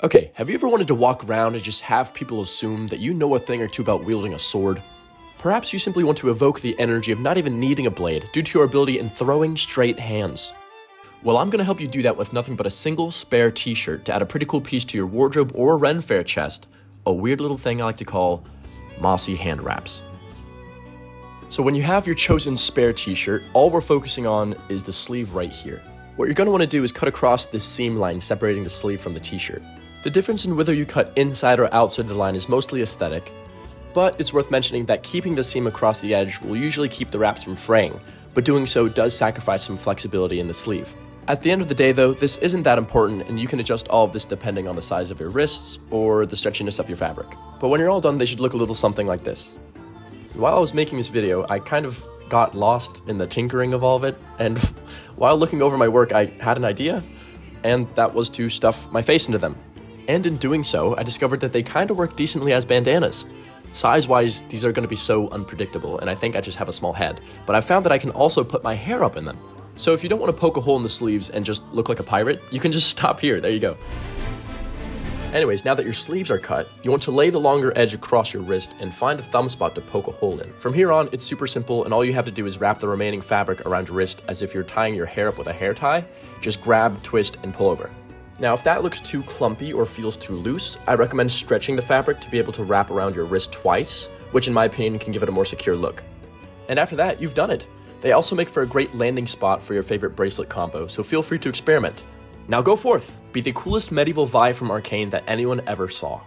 Okay, have you ever wanted to walk around and just have people assume that you know a thing or two about wielding a sword? Perhaps you simply want to evoke the energy of not even needing a blade due to your ability in throwing straight hands. Well, I'm going to help you do that with nothing but a single spare t-shirt to add a pretty cool piece to your wardrobe or Ren Fair chest, a weird little thing I like to call mossy hand wraps. So when you have your chosen spare t-shirt, all we're focusing on is the sleeve right here. What you're going to want to do is cut across this seam line separating the sleeve from the t-shirt. The difference in whether you cut inside or outside the line is mostly aesthetic, but it's worth mentioning that keeping the seam across the edge will usually keep the wraps from fraying, but doing so does sacrifice some flexibility in the sleeve. At the end of the day though, this isn't that important and you can adjust all of this depending on the size of your wrists or the stretchiness of your fabric. But when you're all done, they should look a little something like this. While I was making this video, I kind of got lost in the tinkering of all of it, and while looking over my work, I had an idea, and that was to stuff my face into them. And in doing so, I discovered that they kind of work decently as bandanas. Size-wise, these are going to be so unpredictable, and I think I just have a small head, but I found that I can also put my hair up in them. So if you don't want to poke a hole in the sleeves and just look like a pirate, you can just stop here, there you go. Anyways, now that your sleeves are cut, you want to lay the longer edge across your wrist and find a thumb spot to poke a hole in. From here on, it's super simple, and all you have to do is wrap the remaining fabric around your wrist as if you're tying your hair up with a hair tie. Just grab, twist, and pull over. Now, if that looks too clumpy or feels too loose, I recommend stretching the fabric to be able to wrap around your wrist twice, which in my opinion can give it a more secure look. And after that, you've done it. They also make for a great landing spot for your favorite bracelet combo, so feel free to experiment. Now go forth, be the coolest medieval Vi from Arcane that anyone ever saw.